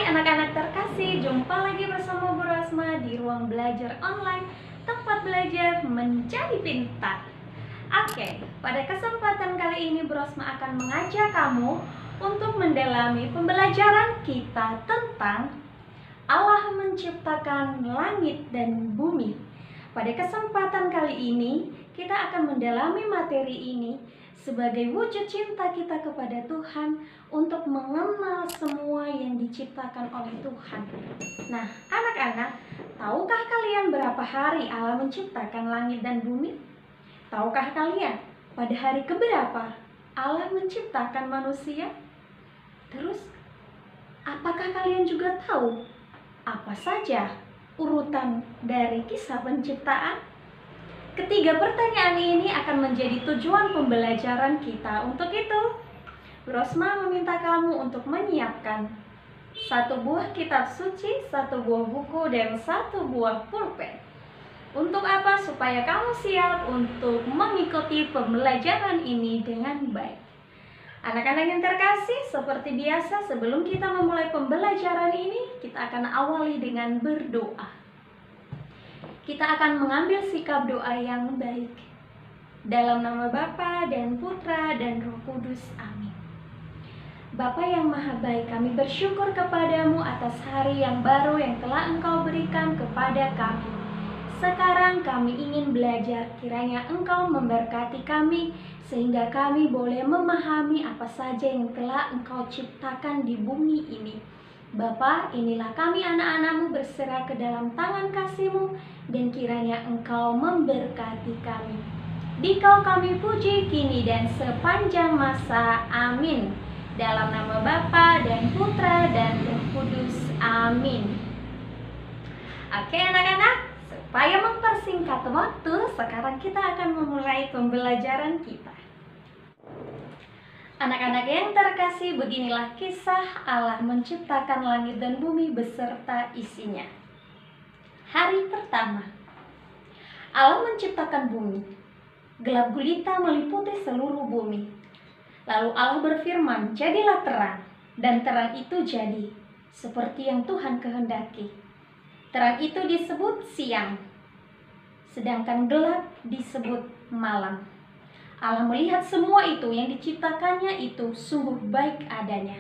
anak-anak terkasih, jumpa lagi bersama Bu Rosma di ruang belajar online, tempat belajar menjadi pintar. Oke, pada kesempatan kali ini Bu Rosma akan mengajak kamu untuk mendalami pembelajaran kita tentang Allah menciptakan langit dan bumi. Pada kesempatan kali ini, kita akan mendalami materi ini sebagai wujud cinta kita kepada Tuhan untuk mengenal semua yang diciptakan oleh Tuhan. Nah, anak-anak, tahukah kalian berapa hari Allah menciptakan langit dan bumi? Tahukah kalian pada hari keberapa Allah menciptakan manusia? Terus, apakah kalian juga tahu apa saja urutan dari kisah penciptaan? Ketiga pertanyaan ini akan menjadi tujuan pembelajaran kita. Untuk itu, Rosma meminta kamu untuk menyiapkan satu buah kitab suci, satu buah buku, dan satu buah pulpen. Untuk apa? Supaya kamu siap untuk mengikuti pembelajaran ini dengan baik. Anak-anak yang terkasih, seperti biasa sebelum kita memulai pembelajaran ini, kita akan awali dengan berdoa. Kita akan mengambil sikap doa yang baik. Dalam nama Bapa dan Putra dan Roh Kudus. Amin. Bapa yang maha baik, kami bersyukur kepadamu atas hari yang baru yang telah Engkau berikan kepada kami. Sekarang kami ingin belajar, kiranya Engkau memberkati kami, sehingga kami boleh memahami apa saja yang telah Engkau ciptakan di bumi ini. Bapa, inilah kami anak-anakmu berserah ke dalam tangan kasih-Mu, dan kiranya Engkau memberkati kami. Dikau kami puji kini dan sepanjang masa. Amin. Dalam nama Bapa dan Putra dan Roh Kudus. Amin. Oke anak-anak, supaya mempersingkat waktu, sekarang kita akan memulai pembelajaran kita. Anak-anak yang terkasih, beginilah kisah Allah menciptakan langit dan bumi beserta isinya. Hari pertama, Allah menciptakan bumi. Gelap gulita meliputi seluruh bumi. Lalu Allah berfirman, jadilah terang, dan terang itu jadi, seperti yang Tuhan kehendaki. Terang itu disebut siang, sedangkan gelap disebut malam. Allah melihat semua itu yang diciptakannya itu sungguh baik adanya.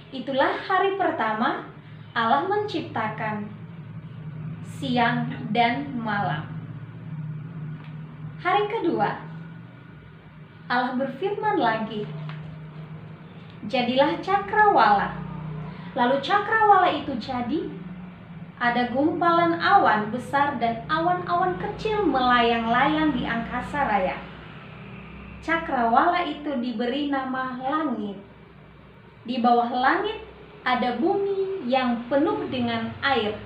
Itulah hari pertama Allah menciptakan siang dan malam. Hari kedua Allah berfirman lagi, jadilah cakrawala. Lalu cakrawala itu jadi, ada gumpalan awan besar dan awan-awan kecil melayang-layang di angkasa raya. Cakrawala itu diberi nama langit. Di bawah langit ada bumi yang penuh dengan air.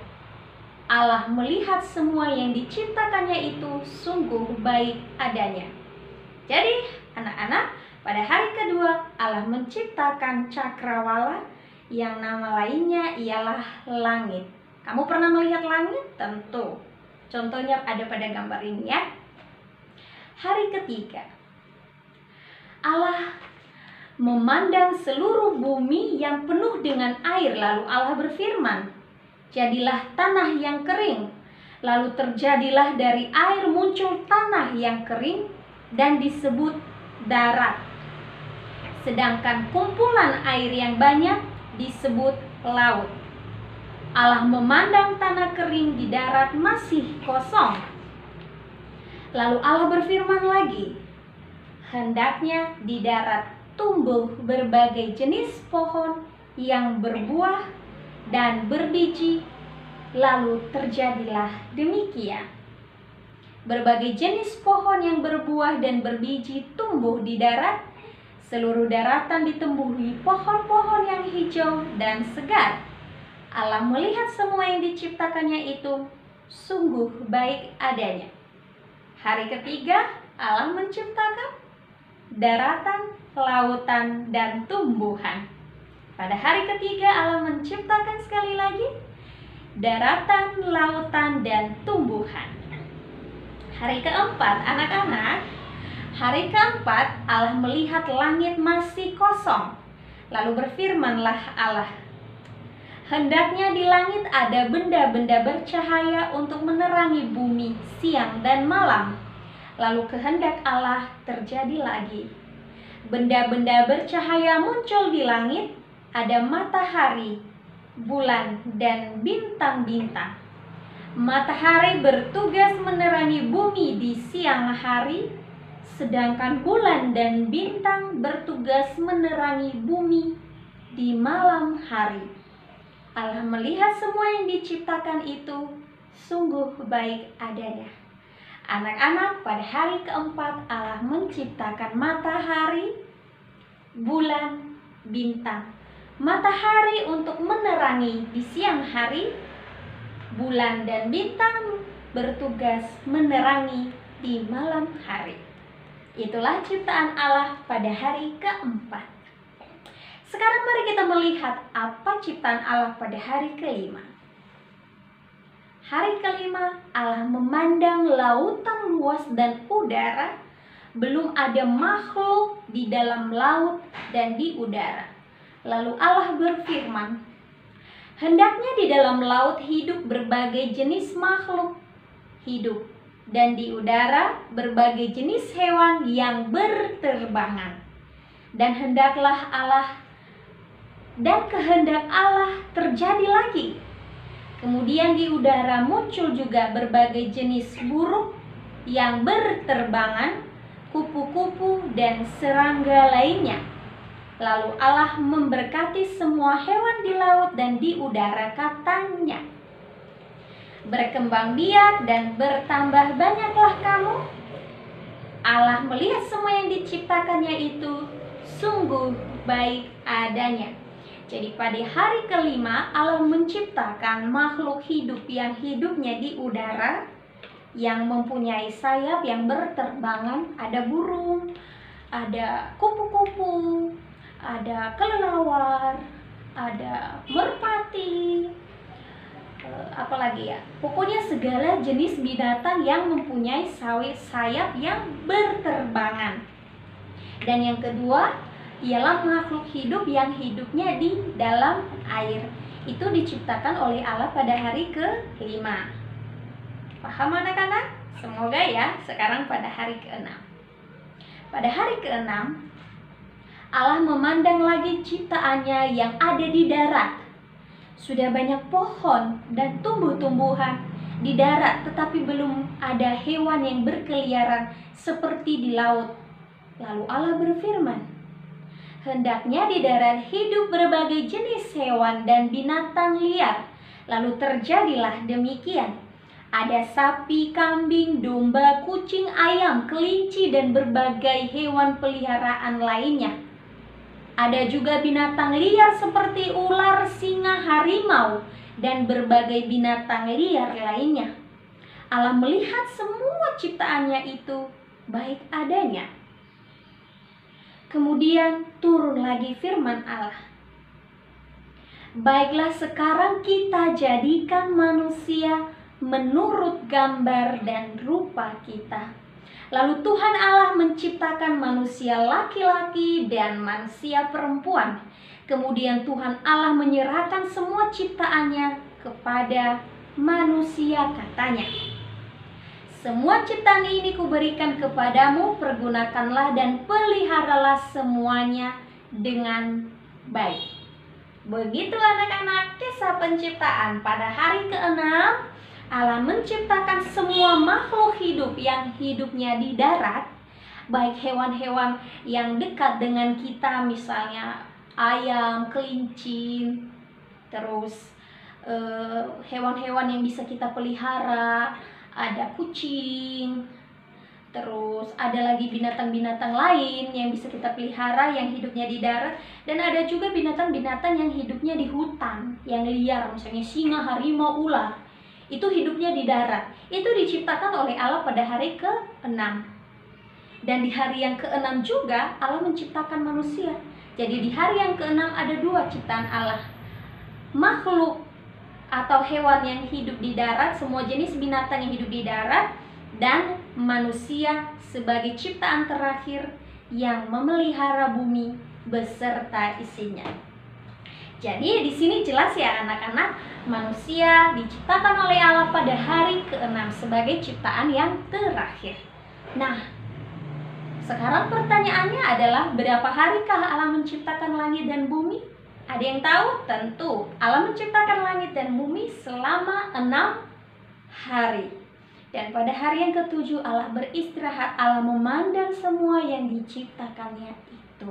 Allah melihat semua yang diciptakannya itu sungguh baik adanya. Jadi anak-anak, pada hari kedua Allah menciptakan cakrawala yang nama lainnya ialah langit. Kamu pernah melihat langit? Tentu. Contohnya ada pada gambar ini ya. Hari ketiga Allah memandang seluruh bumi yang penuh dengan air. Lalu Allah berfirman, jadilah tanah yang kering. Lalu terjadilah dari air muncul tanah yang kering dan disebut darat. Sedangkan kumpulan air yang banyak disebut laut. Allah memandang tanah kering di darat masih kosong. Lalu Allah berfirman lagi, hendaknya di darat tumbuh berbagai jenis pohon yang berbuah dan berbiji. Lalu terjadilah demikian. Berbagai jenis pohon yang berbuah dan berbiji tumbuh di darat. Seluruh daratan ditumbuhi pohon-pohon yang hijau dan segar. Allah melihat semua yang diciptakannya itu sungguh baik adanya. Hari ketiga Allah menciptakan daratan, lautan, dan tumbuhan. Pada hari ketiga Allah menciptakan sekali lagi daratan, lautan, dan tumbuhan. Hari keempat, anak-anak, hari keempat Allah melihat langit masih kosong. Lalu berfirmanlah Allah, Hendaknya di langit ada benda-benda bercahaya untuk menerangi bumi siang dan malam. Lalu kehendak Allah terjadi lagi. Benda-benda bercahaya muncul di langit, ada matahari, bulan, dan bintang-bintang. Matahari bertugas menerangi bumi di siang hari, sedangkan bulan dan bintang bertugas menerangi bumi di malam hari. Allah melihat semua yang diciptakan itu sungguh baik adanya. Anak-anak, pada hari keempat Allah menciptakan matahari, bulan, bintang. Matahari untuk menerangi di siang hari, bulan dan bintang bertugas menerangi di malam hari. Itulah ciptaan Allah pada hari keempat. Sekarang mari kita melihat apa ciptaan Allah pada hari kelima. Hari kelima, Allah memandang lautan luas dan udara. Belum ada makhluk di dalam laut dan di udara. Lalu Allah berfirman, hendaknya di dalam laut hidup berbagai jenis makhluk hidup, dan di udara berbagai jenis hewan yang berterbangan. Dan kehendak Allah terjadi lagi. Kemudian di udara muncul juga berbagai jenis burung yang berterbangan, kupu-kupu dan serangga lainnya. Lalu Allah memberkati semua hewan di laut dan di udara, katanya, berkembang biak dan bertambah banyaklah kamu. Allah melihat semua yang diciptakannya itu sungguh baik adanya. Jadi pada hari kelima Allah menciptakan makhluk hidup yang hidupnya di udara, yang mempunyai sayap yang berterbangan. Ada burung, ada kupu-kupu, ada kelelawar, ada merpati, apalagi ya, pokoknya segala jenis binatang yang mempunyai sayap yang berterbangan. Dan yang kedua ialah makhluk hidup yang hidupnya di dalam air. Itu diciptakan oleh Allah pada hari ke-5. Paham anak-anak? Semoga ya. Sekarang pada hari ke-6. Pada hari ke-6 Allah memandang lagi ciptaannya yang ada di darat. Sudah banyak pohon dan tumbuh-tumbuhan di darat, tetapi belum ada hewan yang berkeliaran seperti di laut. Lalu Allah berfirman, hendaknya di darat hidup berbagai jenis hewan dan binatang liar. Lalu terjadilah demikian. Ada sapi, kambing, domba, kucing, ayam, kelinci, dan berbagai hewan peliharaan lainnya. Ada juga binatang liar seperti ular, singa, harimau, dan berbagai binatang liar lainnya. Allah melihat semua ciptaannya itu baik adanya. Kemudian turun lagi firman Allah. Baiklah sekarang kita jadikan manusia menurut gambar dan rupa kita. Lalu Tuhan Allah menciptakan manusia laki-laki dan manusia perempuan. Kemudian Tuhan Allah menyerahkan semua ciptaannya kepada manusia, katanya, semua ciptaan ini kuberikan kepadamu, pergunakanlah dan peliharalah semuanya dengan baik. Begitu anak-anak kisah penciptaan. Pada hari ke-6 Allah menciptakan semua makhluk hidup yang hidupnya di darat, baik hewan-hewan yang dekat dengan kita, misalnya ayam, kelinci, terus hewan-hewan yang bisa kita pelihara, ada kucing, terus ada lagi binatang-binatang lain yang bisa kita pelihara yang hidupnya di darat, dan ada juga binatang-binatang yang hidupnya di hutan, yang liar, misalnya singa, harimau, ular. Itu hidupnya di darat. Itu diciptakan oleh Allah pada hari ke-6. Dan di hari yang ke-6 juga Allah menciptakan manusia. Jadi di hari yang ke-6 ada 2 ciptaan Allah. Makhluk atau hewan yang hidup di darat, semua jenis binatang yang hidup di darat, dan manusia sebagai ciptaan terakhir yang memelihara bumi beserta isinya. Jadi di sini jelas ya anak-anak, manusia diciptakan oleh Allah pada hari ke-6 sebagai ciptaan yang terakhir. Nah, sekarang pertanyaannya adalah berapa harikah Allah menciptakan langit dan bumi? Ada yang tahu? Tentu Allah menciptakan langit dan bumi selama 6 hari. Dan pada hari yang ke-7 Allah beristirahat, Allah memandang semua yang diciptakannya itu.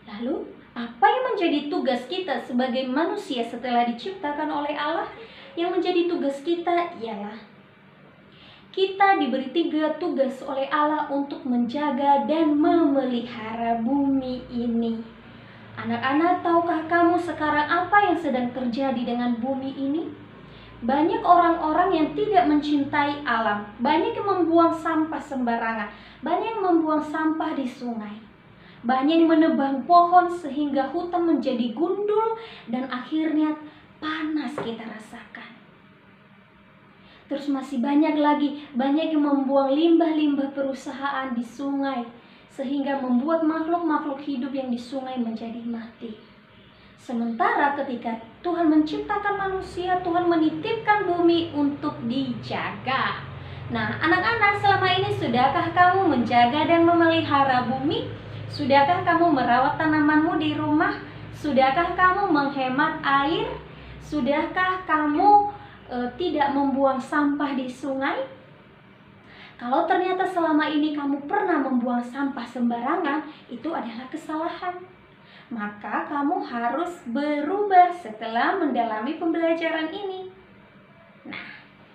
Lalu, apa yang menjadi tugas kita sebagai manusia setelah diciptakan oleh Allah? Yang menjadi tugas kita ialah kita diberi 3 tugas oleh Allah untuk menjaga dan memelihara bumi ini. Anak-anak, tahukah kamu sekarang apa yang sedang terjadi dengan bumi ini? Banyak orang-orang yang tidak mencintai alam, banyak yang membuang sampah sembarangan, banyak yang membuang sampah di sungai, banyak yang menebang pohon sehingga hutan menjadi gundul dan akhirnya panas kita rasakan. Terus masih banyak yang membuang limbah-limbah perusahaan di sungai sehingga membuat makhluk-makhluk hidup yang di sungai menjadi mati. Sementara ketika Tuhan menciptakan manusia, Tuhan menitipkan bumi untuk dijaga. Nah, anak-anak, selama ini sudahkah kamu menjaga dan memelihara bumi? Sudahkah kamu merawat tanamanmu di rumah? Sudahkah kamu menghemat air? Sudahkah kamu tidak membuang sampah di sungai? Kalau ternyata selama ini kamu pernah membuang sampah sembarangan, itu adalah kesalahan. Maka kamu harus berubah setelah mendalami pembelajaran ini. Nah,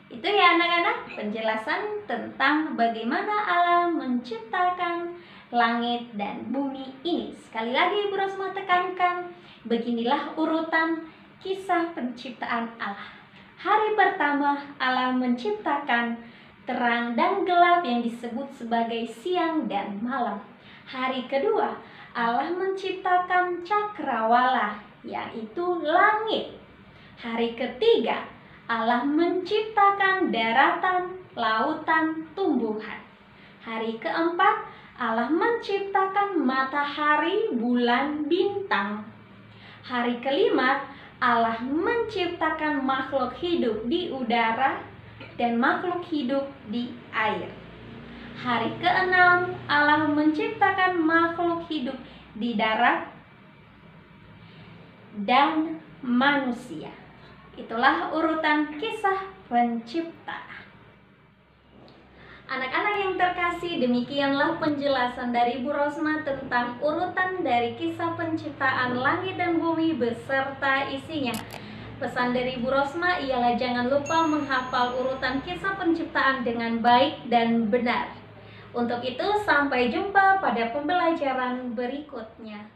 itu ya anak-anak, penjelasan tentang bagaimana Allah menciptakan langit dan bumi ini. Sekali lagi Ibu Rosma tekankan, beginilah urutan kisah penciptaan Allah. Hari pertama Allah menciptakan terang dan gelap yang disebut sebagai siang dan malam. Hari kedua Allah menciptakan cakrawala, yaitu langit. Hari ketiga Allah menciptakan daratan, lautan, tumbuhan. Hari keempat Allah menciptakan matahari, bulan, bintang. Hari kelima Allah menciptakan makhluk hidup di udara dan makhluk hidup di air. Hari keenam Allah menciptakan makhluk hidup di darat dan manusia. Itulah urutan kisah penciptaan. Anak-anak yang terkasih, demikianlah penjelasan dari Bu Rosma tentang urutan dari kisah penciptaan langit dan bumi beserta isinya. Pesan dari Bu Rosma ialah jangan lupa menghafal urutan kisah penciptaan dengan baik dan benar. Untuk itu, sampai jumpa pada pembelajaran berikutnya.